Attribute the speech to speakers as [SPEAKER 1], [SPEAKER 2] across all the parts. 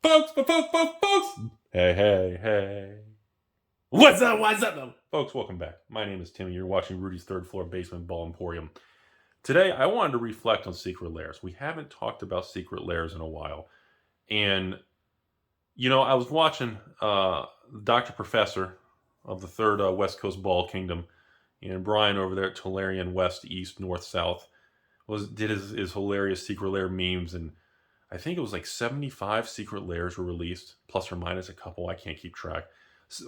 [SPEAKER 1] Folks. Hey. What's up, folks? Welcome back. My name is Timmy. You're watching Rudy's Third Floor Basement Ball Emporium. Today, I wanted to reflect on secret lairs. We haven't talked about secret lairs in a while. And, I was watching Dr. Professor of the Third West Coast Ball Kingdom, and Brian over there at Tolarian West, East, North, South, did his hilarious secret lair memes, and I think it was like 75 secret lairs were released, plus or minus a couple. I can't keep track.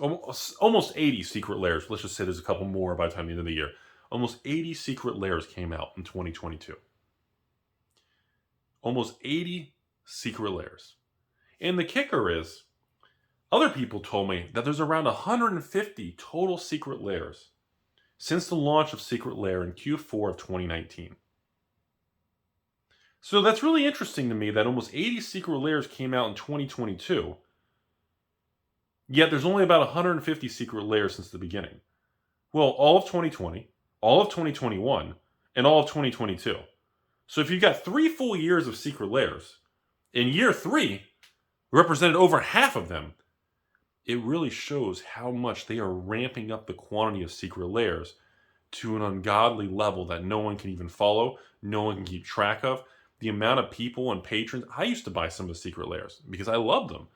[SPEAKER 1] Almost 80 secret lairs. Let's just say there's a couple more by the time the end of the year. Almost 80 secret lairs came out in 2022. Almost 80 secret lairs. And the kicker is, other people told me that there's around 150 total secret lairs since the launch of Secret Lair in Q4 of 2019. So that's really interesting to me that almost 80 secret lairs came out in 2022, yet there's only about 150 secret lairs since the beginning. Well, all of 2020, all of 2021, and all of 2022. So if you've got 3 full years of secret lairs, in year 3, represented over half of them, it really shows how much they are ramping up the quantity of secret lairs to an ungodly level that no one can even follow, no one can keep track of. The amount of people and patrons, I used to buy some of the secret lairs because I loved them.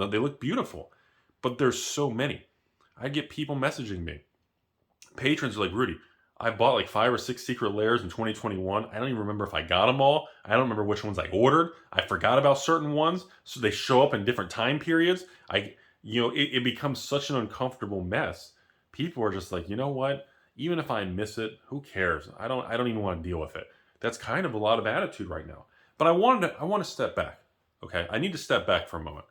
[SPEAKER 1] They look beautiful, but there's so many. I get people messaging me. Patrons are like, Rudy, I bought like 5 or 6 secret lairs in 2021. I don't even remember if I got them all. I don't remember which ones I ordered. I forgot about certain ones. So they show up in different time periods. It becomes such an uncomfortable mess. People are just like, you know what? Even if I miss it, who cares? I don't even want to deal with it. That's kind of a lot of attitude right now. But I want to step back. Okay, I need to step back for a moment.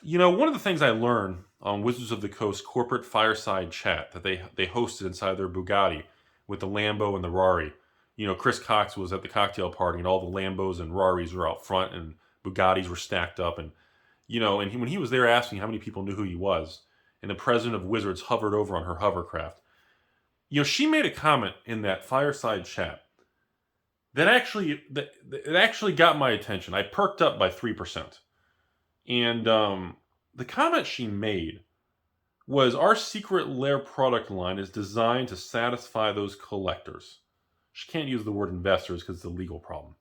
[SPEAKER 1] One of the things I learned on Wizards of the Coast corporate fireside chat that they hosted inside their Bugatti with the Lambo and the Rari. Chris Cox was at the cocktail party and all the Lambos and Raris were out front and Bugattis were stacked up. And, when he was there asking how many people knew who he was, and the president of Wizards hovered over on her hovercraft, she made a comment in that fireside chat that actually got my attention. I perked up by 3%. And the comment she made was, our secret lair product line is designed to satisfy those collectors. She can't use the word investors because it's a legal problem.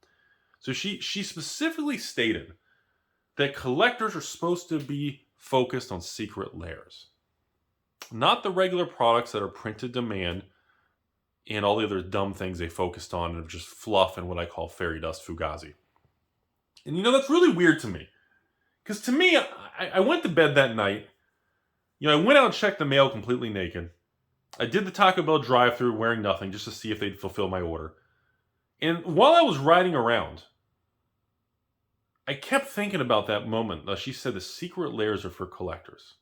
[SPEAKER 1] So she specifically stated that collectors are supposed to be focused on secret lairs, not the regular products that are printed demand and all the other dumb things they focused on of just fluff and what I call fairy dust fugazi. And that's really weird to me. Because to me, I went to bed that night. I went out and checked the mail completely naked. I did the Taco Bell drive-thru wearing nothing just to see if they'd fulfill my order. And while I was riding around, I kept thinking about that moment. She said the secret lairs are for collectors,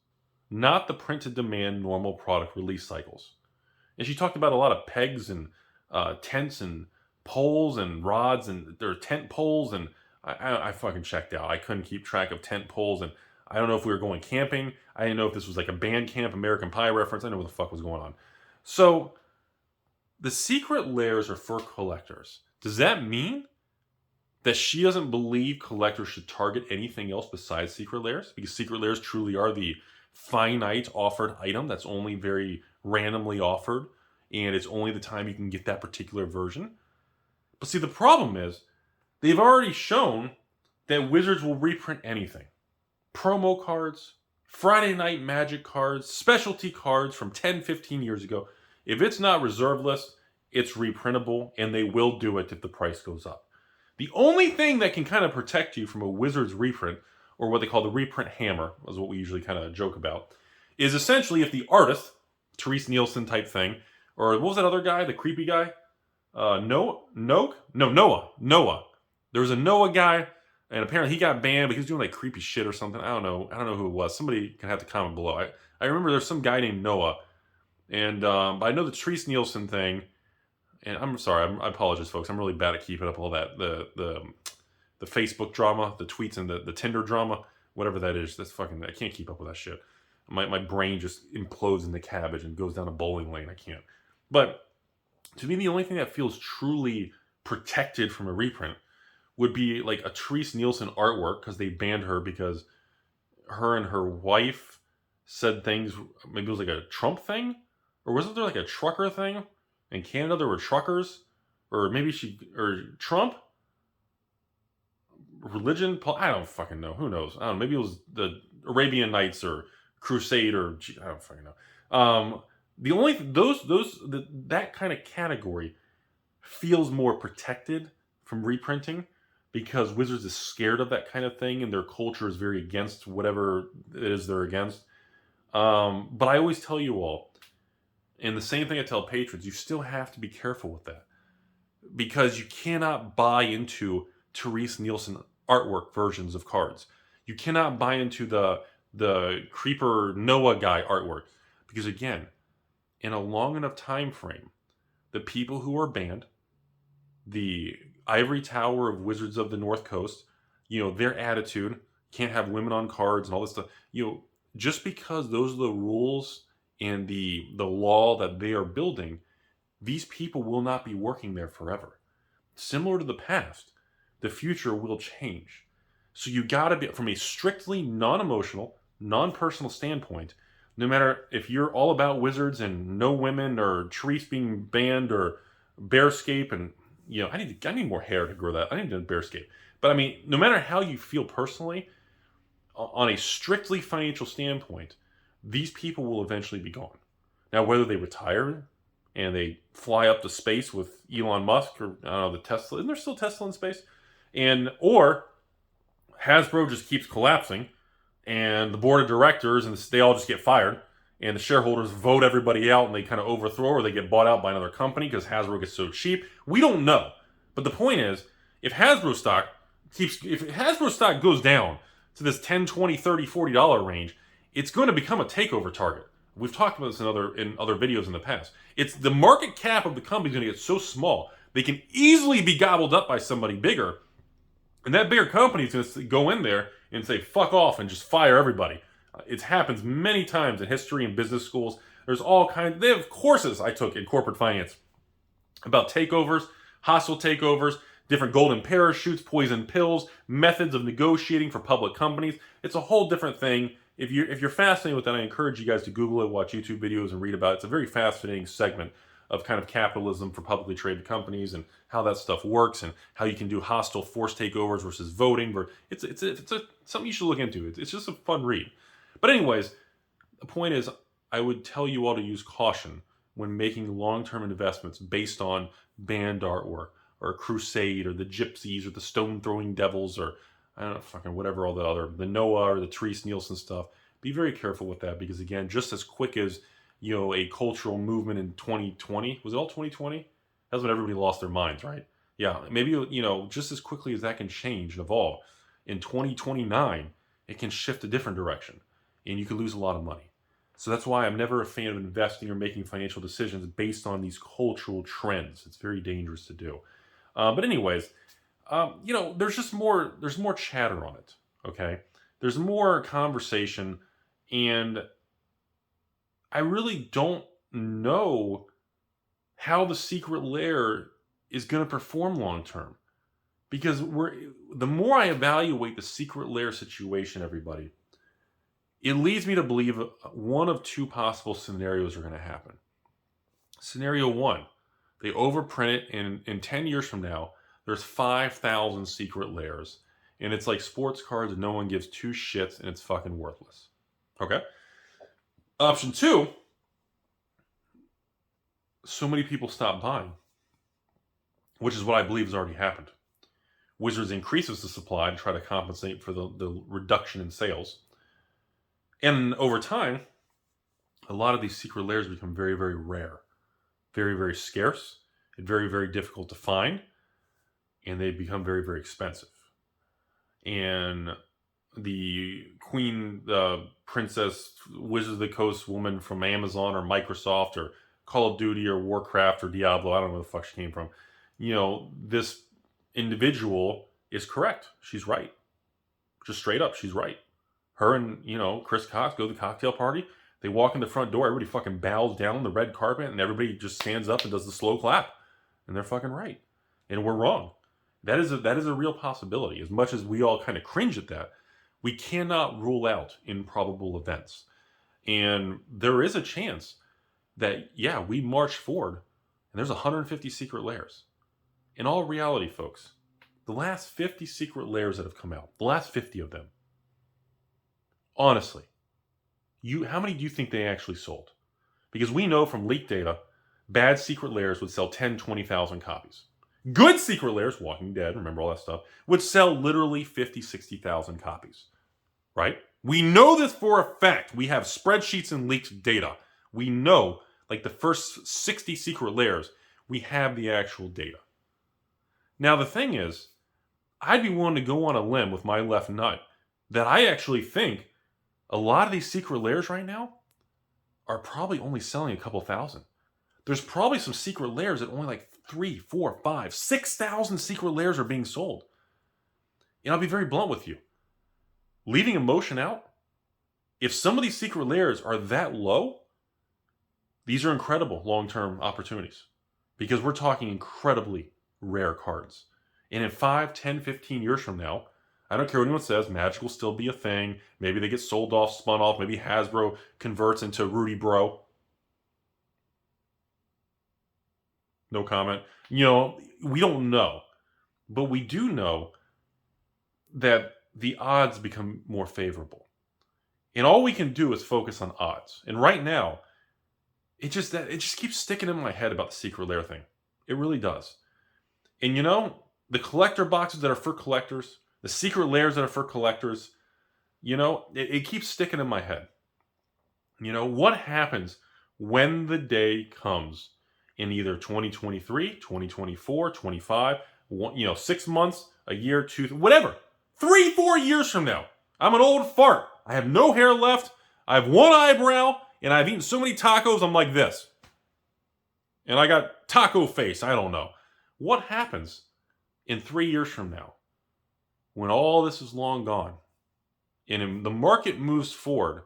[SPEAKER 1] not the printed demand normal product release cycles. And she talked about a lot of pegs and tents and poles and rods, and there are tent poles, and I fucking checked out. I couldn't keep track of tent poles, and I don't know if we were going camping. I didn't know if this was like a band camp American Pie reference. I didn't know what the fuck was going on. So the secret lairs are for collectors. Does that mean that she doesn't believe collectors should target anything else besides secret lairs? Because secret lairs truly are the finite offered item that's only very randomly offered, and it's only the time you can get that particular version. But see, the problem is, they've already shown that Wizards will reprint anything. Promo cards, Friday Night Magic cards, specialty cards from 10, 15 years ago. If it's not reserve list, it's reprintable, and they will do it if the price goes up. The only thing that can kind of protect you from a Wizards reprint, or what they call the reprint hammer, is what we usually kind of joke about, is essentially if the artist, Therese Nielsen type thing, or what was that other guy, the creepy guy? Noah. There was a Noah guy, and apparently he got banned, but he was doing like creepy shit or something. I don't know who it was. Somebody can have to comment below. I remember there's some guy named Noah, and but I know the Therese Nielsen thing. And I'm sorry, I apologize, folks. I'm really bad at keeping up all that the Facebook drama, the tweets, and the Tinder drama, whatever that is. That's fucking. I can't keep up with that shit. My brain just implodes into cabbage and goes down a bowling lane. I can't. But to me, the only thing that feels truly protected from a reprint would be like a Therese Nielsen artwork because they banned her because her and her wife said things. Maybe it was like a Trump thing, or wasn't there like a trucker thing in Canada? There were truckers, or maybe Trump religion. I don't fucking know. Who knows? I don't know. Maybe it was the Arabian Nights or Crusade or I don't fucking know. The only that kind of category feels more protected from reprinting because Wizards is scared of that kind of thing and their culture is very against whatever it is they're against. But I always tell you all, and the same thing I tell patrons, you still have to be careful with that because you cannot buy into Therese Nielsen artwork versions of cards. You cannot buy into the Creeper Noah guy artwork because, again, in a long enough time frame, the people who are banned, the Ivory Tower of Wizards of the North Coast, their attitude, can't have women on cards and all this stuff, just because those are the rules and the law that they are building, these people will not be working there forever. Similar to the past, the future will change. So you got to be, from a strictly non-emotional, non-personal standpoint, no matter if you're all about Wizards and no women or Therese being banned or Bearscape and, I need more hair to grow that. I need to Bearscape. But I mean, no matter how you feel personally, on a strictly financial standpoint, these people will eventually be gone. Now, whether they retire and they fly up to space with Elon Musk or, I don't know, the Tesla, isn't there still Tesla in space? Or Hasbro just keeps collapsing and the board of directors and they all just get fired and the shareholders vote everybody out and they kind of overthrow or they get bought out by another company because Hasbro gets so cheap. We don't know. But the point is, if Hasbro stock goes down to this $10, $20, $30, $40 range, it's going to become a takeover target. We've talked about this in other videos in the past. It's the market cap of the company is going to get so small, they can easily be gobbled up by somebody bigger. And that bigger company is going to go in there and say, fuck off, and just fire everybody. It happens many times in history and business schools. There's all kinds. They have courses I took in corporate finance about takeovers, hostile takeovers, different golden parachutes, poison pills, methods of negotiating for public companies. It's a whole different thing. If you're fascinated with that, I encourage you guys to Google it, watch YouTube videos, and read about it. It's a very fascinating segment of kind of capitalism for publicly traded companies and how that stuff works and how you can do hostile forced takeovers versus voting. It's something you should look into. It's just a fun read. But anyways, the point is, I would tell you all to use caution when making long-term investments based on banned artwork or Crusade or the Gypsies or the Stone-Throwing Devils or I don't know, fucking whatever, all the Noah or the Therese Nielsen stuff. Be very careful with that because, again, just as quick as, a cultural movement in 2020, was it all 2020? That's when everybody lost their minds, right? Yeah, maybe, just as quickly as that can change and evolve, in 2029, it can shift a different direction and you could lose a lot of money. So that's why I'm never a fan of investing or making financial decisions based on these cultural trends. It's very dangerous to do. But anyways, there's more chatter on it, okay? There's more conversation, and I really don't know how the secret lair is going to perform long term. Because the more I evaluate the secret lair situation, everybody, it leads me to believe one of two possible scenarios are going to happen. Scenario one, they overprint it, and in 10 years from now, there's 5,000 secret lairs, and it's like sports cards and no one gives two shits, and it's fucking worthless. Okay? Option two, so many people stop buying, which is what I believe has already happened. Wizards increases the supply to try to compensate for the reduction in sales. And over time, a lot of these secret lairs become very, very rare, very, very scarce, and very, very difficult to find, and they become very, very expensive. And the queen, princess, Wizards of the Coast woman from Amazon or Microsoft or Call of Duty or Warcraft or Diablo, I don't know where the fuck she came from, this individual is correct. She's right. Just straight up, she's right. Her and, Chris Cox go to the cocktail party. They walk in the front door. Everybody fucking bows down the red carpet and everybody just stands up and does the slow clap. And they're fucking right. And we're wrong. That is a real possibility. As much as we all kind of cringe at that, we cannot rule out improbable events. And there is a chance that, yeah, we march forward and there's 150 secret lairs. In all reality, folks, the last 50 secret lairs that have come out, the last 50 of them, honestly, how many do you think they actually sold? Because we know from leaked data, bad secret lairs would sell 10, 20,000 copies. Good secret lairs, Walking Dead, remember all that stuff, would sell literally 50, 60,000 copies. Right? We know this for a fact. We have spreadsheets and leaked data. We know, like the first 60 secret lairs, we have the actual data. Now, the thing is, I'd be willing to go on a limb with my left nut that I actually think a lot of these secret lairs right now are probably only selling a couple thousand. There's probably some secret lairs that only like 3, 4, 5, 6,000 secret lairs are being sold. And I'll be very blunt with you. Leaving emotion out, if some of these secret lairs are that low, these are incredible long-term opportunities because we're talking incredibly rare cards. And in 5, 10, 15 years from now, I don't care what anyone says, Magic will still be a thing. Maybe they get sold off, spun off. Maybe Hasbro converts into Rudy Bro. No comment. We don't know. But we do know that the odds become more favorable. And all we can do is focus on odds. And right now, it just keeps sticking in my head about the secret lair thing. It really does. And the collector boxes that are for collectors, the secret lairs that are for collectors, it keeps sticking in my head. What happens when the day comes in either 2023, 2024, 25, 6 months, a year, 2, whatever, 3, 4 years from now, I'm an old fart. I have no hair left. I have one eyebrow, and I've eaten so many tacos, I'm like this. And I got taco face. I don't know. What happens in 3 years from now when all this is long gone and the market moves forward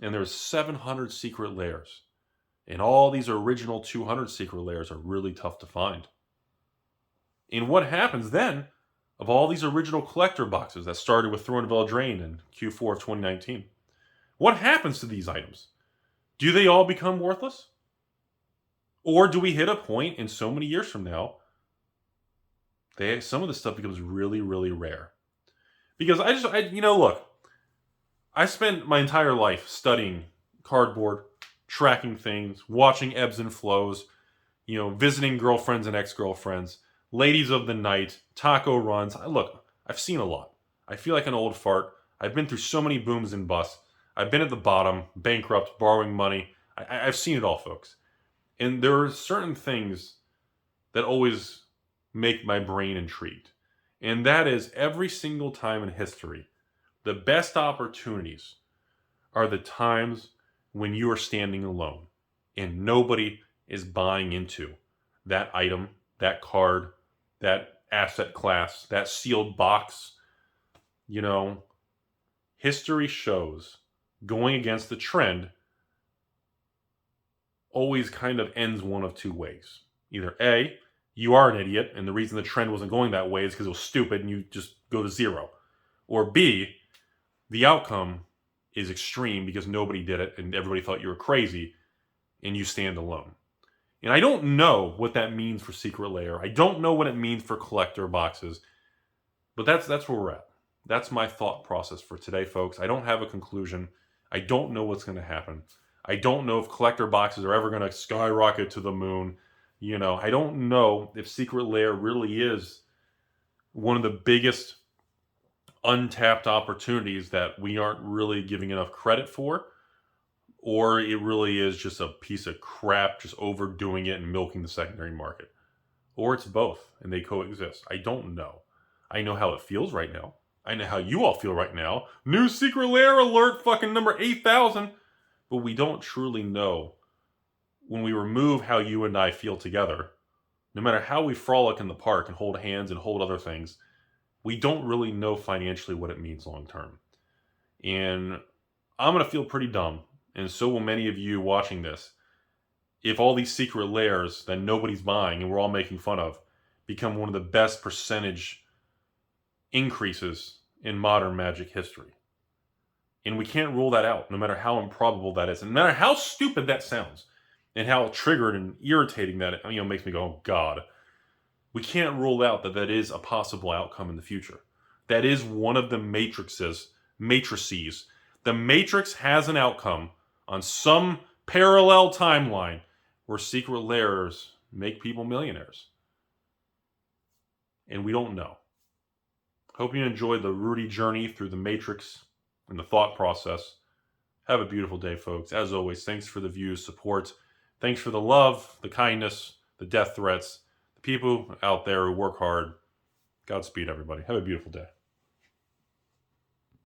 [SPEAKER 1] and there's 700 secret lairs and all these original 200 secret lairs are really tough to find? And what happens then of all these original collector boxes that started with Throne of Eldraine in Q4 of 2019? What happens to these items? Do they all become worthless? Or do we hit a point in so many years from now some of this stuff becomes really, really rare? Because look, I spent my entire life studying cardboard, tracking things, watching ebbs and flows, visiting girlfriends and ex-girlfriends, ladies of the night, taco runs. Look, I've seen a lot. I feel like an old fart. I've been through so many booms and busts. I've been at the bottom, bankrupt, borrowing money. I've seen it all, folks. And there are certain things that always make my brain intrigued. And that is, every single time in history, the best opportunities are the times when you are standing alone and nobody is buying into that item, that card, that asset class, that sealed box. History shows going against the trend always kind of ends one of two ways. Either A, you are an idiot, and the reason the trend wasn't going that way is because it was stupid and you just go to zero. Or B, the outcome is extreme because nobody did it and everybody thought you were crazy and you stand alone. And I don't know what that means for Secret Lair. I don't know what it means for collector boxes. But that's where we're at. That's my thought process for today, folks. I don't have a conclusion. I don't know what's going to happen. I don't know if collector boxes are ever going to skyrocket to the moon. I don't know if Secret Lair really is one of the biggest untapped opportunities that we aren't really giving enough credit for, or it really is just a piece of crap, just overdoing it and milking the secondary market. Or it's both, and they coexist. I don't know. I know how it feels right now. I know how you all feel right now. New Secret Lair alert, fucking number 8,000. But we don't truly know when we remove how you and I feel together. No matter how we frolic in the park and hold hands and hold other things, we don't really know financially what it means long term. And I'm going to feel pretty dumb, and so will many of you watching this, if all these secret lairs that nobody's buying and we're all making fun of become one of the best percentage increases in modern Magic history. And we can't rule that out, no matter how improbable that is, and no matter how stupid that sounds, and how triggered and irritating that makes me go, oh God. We can't rule out that that is a possible outcome in the future. That is one of the matrices. The Matrix has an outcome on some parallel timeline where secret lairs make people millionaires. And we don't know. Hope you enjoyed the Rudy journey through the Matrix and the thought process. Have a beautiful day, folks. As always, thanks for the views, support. Thanks for the love, the kindness, the death threats, the people out there who work hard. Godspeed, everybody. Have a beautiful day.